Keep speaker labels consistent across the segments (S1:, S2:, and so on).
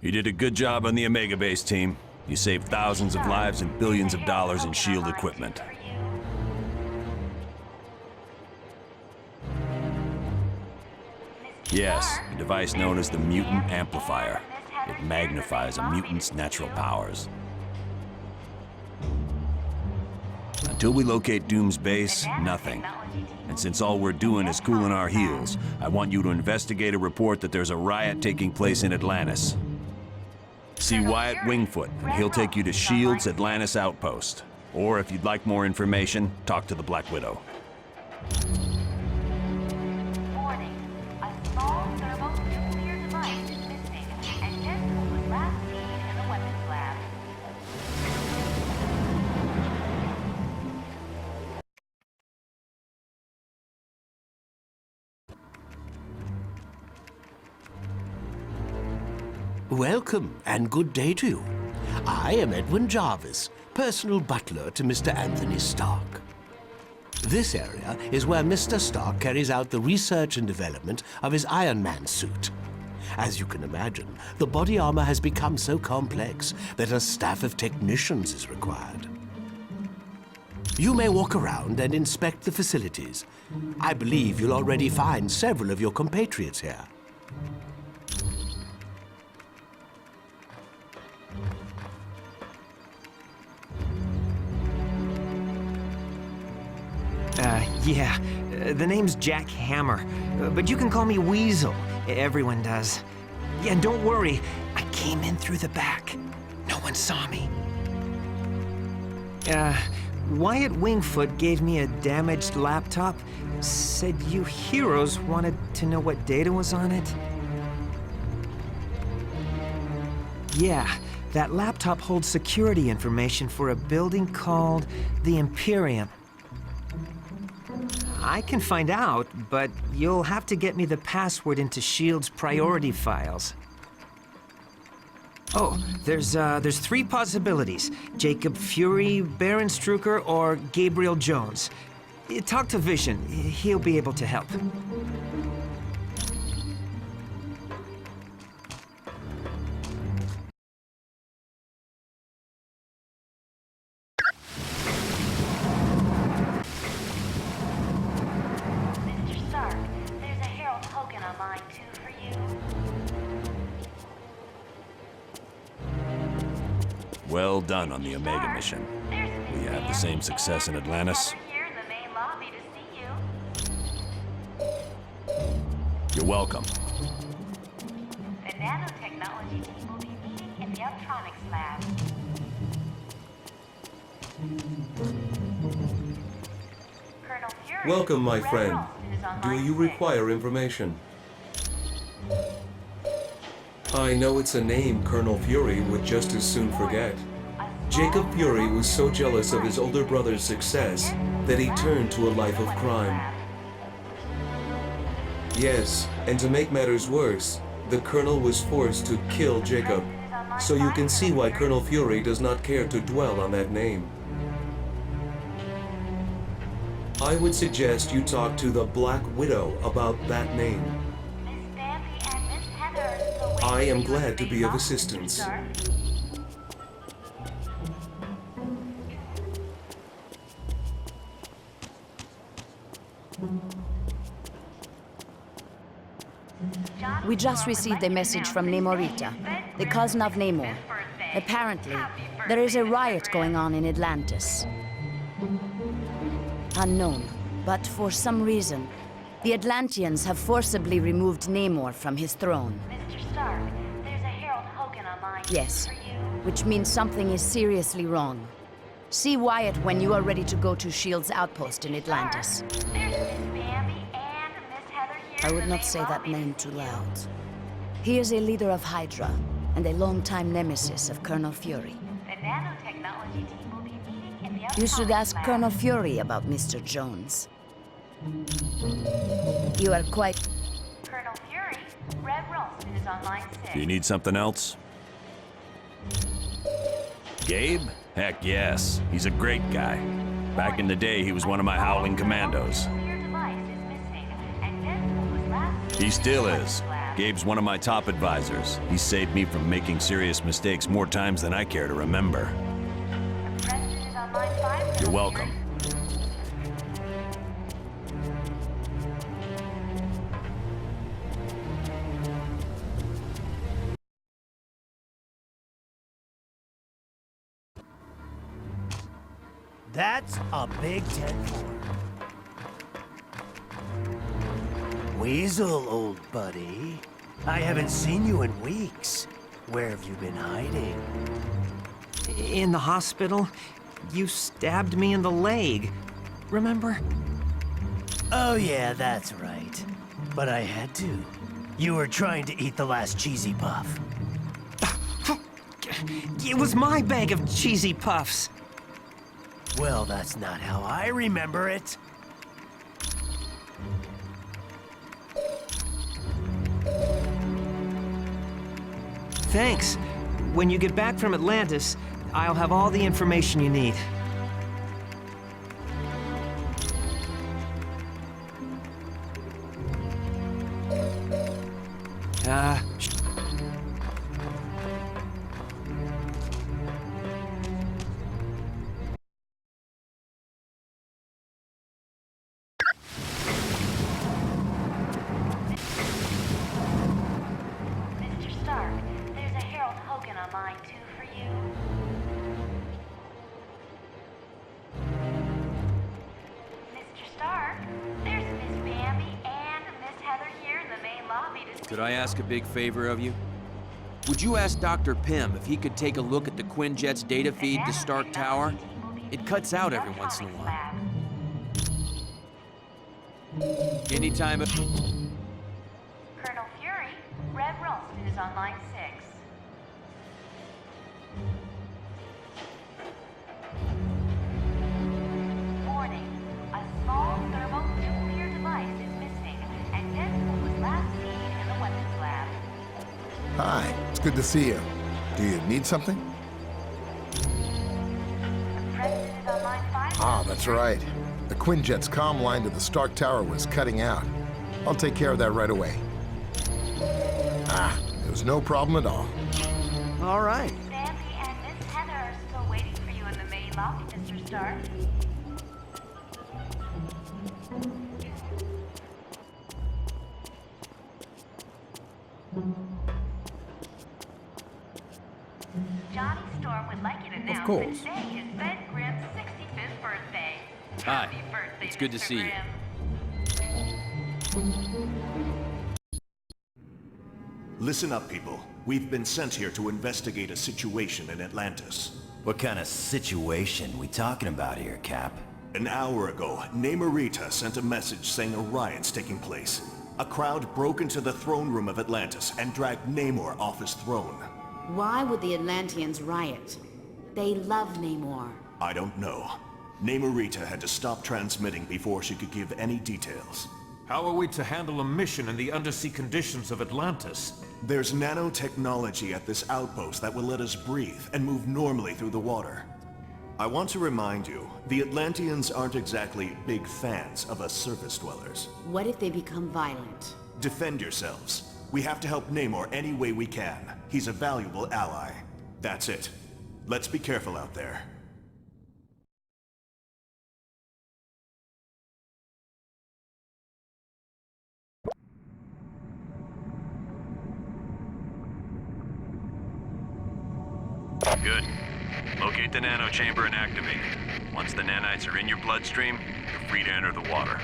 S1: You did a good job on the Omega Base team. You saved thousands of lives and billions of dollars in SHIELD equipment. Yes, a device known as the Mutant Amplifier. It magnifies a mutant's natural powers. Until we locate Doom's base, nothing. And since all we're doing is cooling our heels, I want you to investigate a report that there's a riot taking place in Atlantis. See Wyatt Wingfoot, and he'll take you to SHIELD's Atlantis outpost. Or if you'd like more information, talk to the Black Widow.
S2: Warning. A small thermonuclear device is missing, and Jensen was last seen in the weapons lab.
S3: Welcome, and good day to you. I am Edwin Jarvis, personal butler to Mr. Anthony Stark. This area is where Mr. Stark carries out the research and development of his Iron Man suit. As you can imagine, the body armor has become so complex that a staff of technicians is required. You may walk around and inspect the facilities. I believe you'll already find several of your compatriots here.
S4: The name's Jack Hammer, but you can call me Weasel. Everyone does. Yeah, and don't worry, I came in through the back. No one saw me. Wyatt Wingfoot gave me a damaged laptop. Said you heroes wanted to know what data was on it. Yeah, that laptop holds security information for a building called the Imperium. I can find out, but you'll have to get me the password into SHIELD's priority files. Oh, there's three possibilities. Jacob Fury, Baron Strucker, or Gabriel Jones. Talk to Vision. He'll be able to help.
S1: Well done on the Omega mission. Will you have the same success in Atlantis? You're welcome.
S2: The nanotechnology team will be meeting in the electronics lab. Colonel Fury,
S5: welcome, my friend. Do you require information? I know it's a name Colonel Fury would just as soon forget. Jacob Fury was so jealous of his older brother's success that he turned to a life of crime. Yes, and to make matters worse, the Colonel was forced to kill Jacob. So you can see why Colonel Fury does not care to dwell on that name. I would suggest you talk to the Black Widow about that name. I am glad to be of assistance.
S6: We just received a message from Namorita, the cousin of Namor. Apparently, there is a riot going on in Atlantis. Unknown, but for some reason, the Atlanteans have forcibly removed Namor from his throne.
S2: Mr. Stark, there's a Harold Hogan on line
S6: Yes,
S2: for you.
S6: which means something is seriously wrong. See Wyatt when you are ready to go to SHIELD's outpost in Atlantis.
S2: There's Miss Bambi and Miss Heather here.
S6: I would not say that name too loud. He is a leader of Hydra and a longtime nemesis of Colonel Fury.
S2: The nanotechnology team will be meeting in the
S6: You should ask
S2: lab.
S6: Colonel Fury about Mr. Jones. You are quite...
S2: Colonel Fury, Red Ralston is on line 6.
S1: Do you need something else? Gabe? Heck yes. He's a great guy. Back in the day, he was one of my Howling Commandos.
S2: Your device is missing, and Jensen was last
S1: He still is.
S2: lab.
S1: Gabe's one of my top advisors. He saved me from making serious mistakes more times than I care to remember.
S2: The president is on line 5.
S1: You're welcome.
S7: That's a big 10-4. Weasel, old buddy. I haven't seen you in weeks. Where have you been hiding?
S4: In the hospital, you stabbed me in the leg. Remember?
S7: Oh yeah, that's right. But I had to. You were trying to eat the last cheesy puff.
S4: It was my bag of cheesy puffs.
S7: Well, that's not how I remember it.
S4: Thanks. When you get back from Atlantis, I'll have all the information you need.
S2: Mr. Stark, there's a Harold Hogan on line 2 for you. Mr. Stark, there's Miss Bambi and Miss Heather here in the main lobby to speak.
S8: Could I ask a big favor of you? Would you ask Dr. Pym if he could take a look at the Quinjet's data feed to Stark Tower? It cuts out every once in a while. Anytime.
S2: Colonel Fury, Red Ralston is on line 6. Warning, a small thermonuclear device is missing, and Deadpool was last seen in the weapons lab.
S9: Hi, it's good to see you. Do you need something?
S2: The president is on line 5.
S9: Ah, that's right. The Quinjet's comm line to the Stark Tower was cutting out. I'll take care of that right away. Ah, it was no problem at all.
S7: All right.
S2: Bambi and Miss Heather are still waiting for you in the main lobby, Mr. Stark. Johnny Storm would like you to announce
S9: course.
S2: that today is Ben Grimm's 65th birthday.
S8: Hi,
S2: Happy birthday,
S8: it's good to
S2: Mr.
S8: see you.
S2: Grimm.
S10: Listen up, people. We've been sent here to investigate a situation in Atlantis.
S11: What kind of situation we talking about here, Cap?
S10: An hour ago, Namorita sent a message saying a riot's taking place. A crowd broke into the throne room of Atlantis and dragged Namor off his throne.
S6: Why would the Atlanteans riot? They love Namor.
S10: I don't know. Namorita had to stop transmitting before she could give any details.
S12: How are we to handle a mission in the undersea conditions of Atlantis?
S10: There's nanotechnology at this outpost that will let us breathe and move normally through the water. I want to remind you, the Atlanteans aren't exactly big fans of us surface dwellers.
S6: What if they become violent?
S10: Defend yourselves. We have to help Namor any way we can. He's a valuable ally. That's it. Let's be careful out there.
S1: Good. Locate the nano chamber and activate it. Once the nanites are in your bloodstream, you're free to enter the water.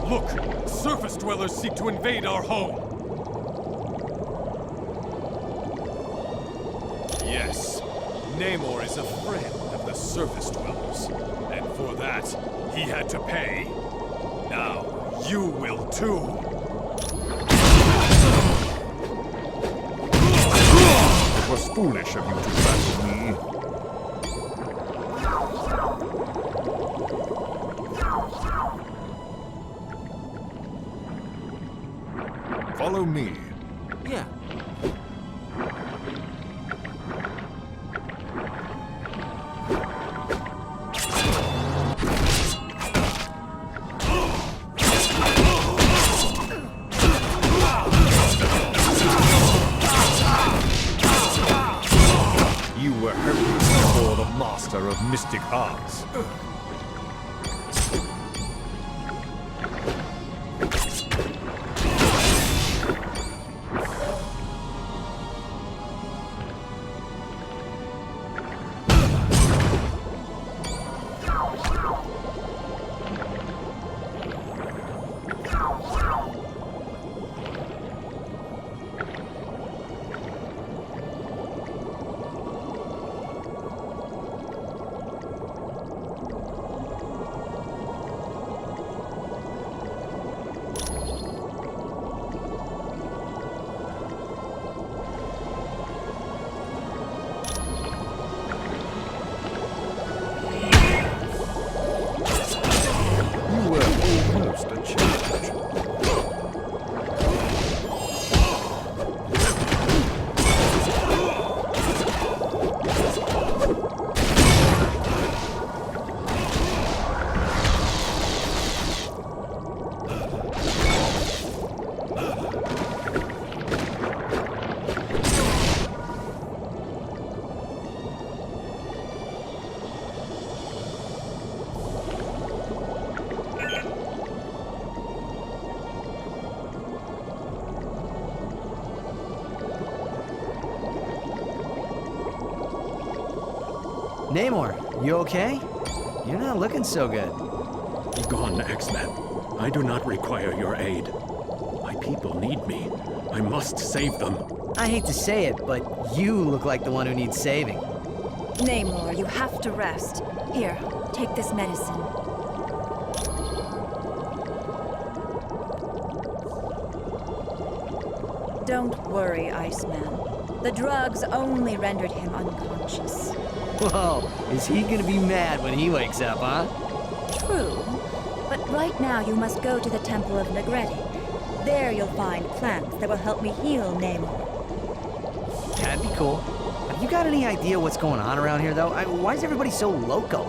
S13: Look! Surface dwellers seek to invade our home! Yes, Namor is a friend of the surface dwellers. And for that, he had to pay. Now, you will too! It was foolish of you to battle me. Follow me.
S8: Yeah.
S13: You were Hercules before the master of mystic arts.
S4: Namor, you okay? You're not looking so good.
S14: Be gone, X-Men. I do not require your aid. My people need me. I must save them.
S4: I hate to say it, but you look like the one who needs saving.
S15: Namor, you have to rest. Here, take this medicine. Don't worry, Iceman. The drugs only rendered him unconscious.
S4: Whoa, is he gonna be mad when he wakes up, huh?
S15: True, but right now you must go to the Temple of Negretti. There you'll find plants that will help me heal Namor.
S4: That'd be cool. Have you got any idea what's going on around here, though? Why is everybody so loco?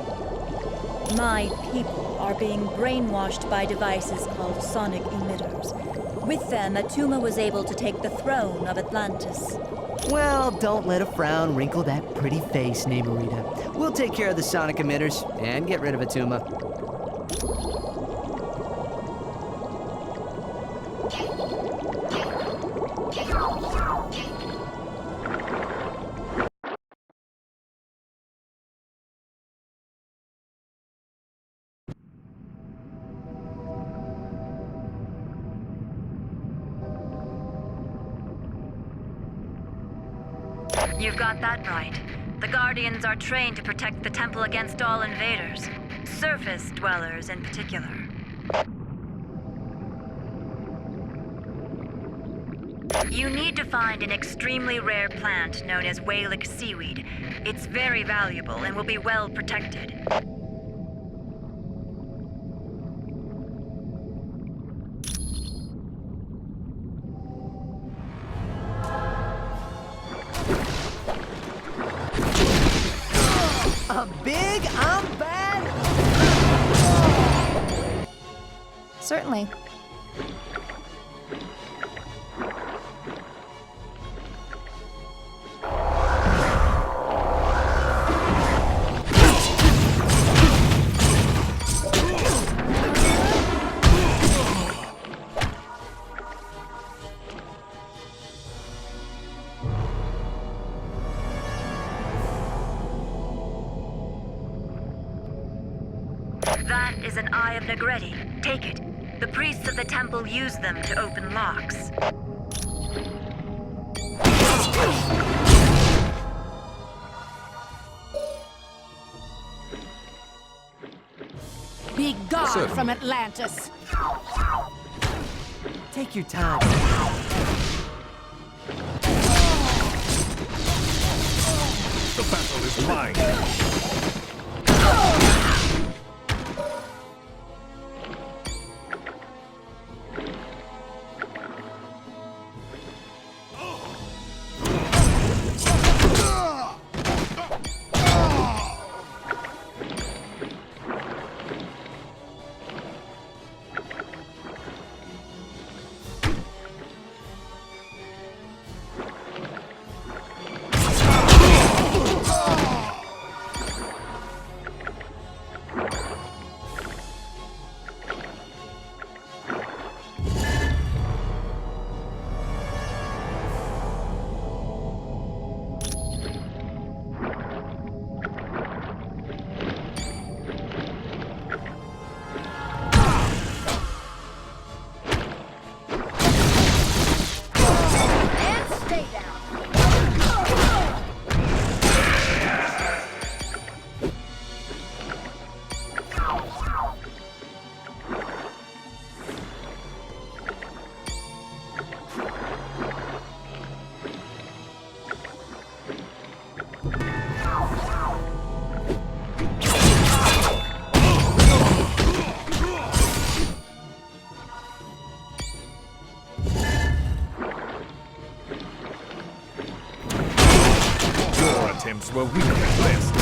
S15: My people are being brainwashed by devices called sonic emitters. With them, Atuma was able to take the throne of Atlantis.
S4: Well, don't let a frown wrinkle that pretty face, Namorita. We'll take care of the sonic emitters and get rid of Atuma.
S15: You've got that right. The Guardians are trained to protect the temple against all invaders. Surface dwellers in particular. You need to find an extremely rare plant known as Whalek seaweed. It's very valuable and will be well protected.
S4: A big I'm bad?
S15: Certainly. That is an Eye of Negretti. Take it. The priests of the temple use them to open locks.
S6: Be gone from Atlantis!
S4: Take your time.
S13: The battle is mine. Attempts were weak at best.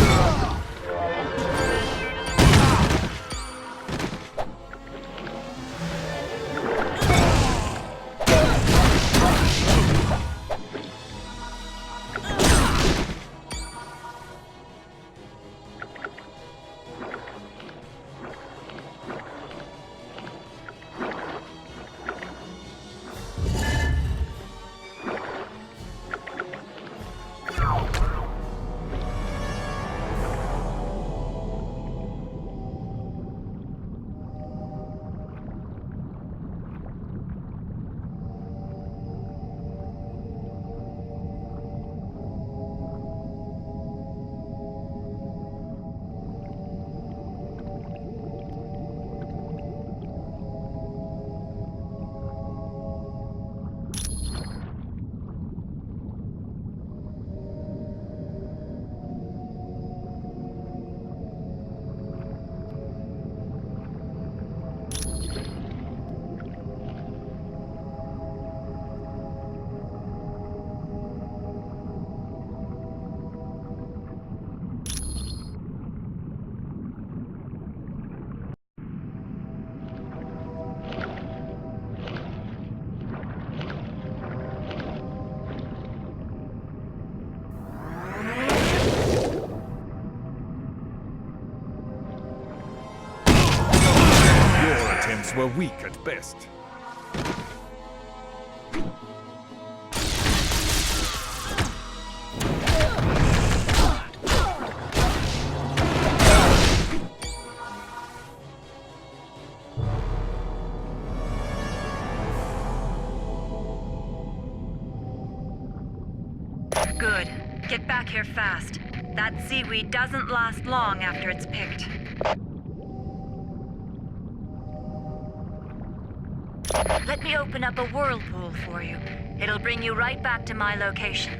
S13: Were weak at best.
S15: Good. Get back here fast. That seaweed doesn't last long after it's picked. Let me open up a whirlpool for you. It'll bring you right back to my location.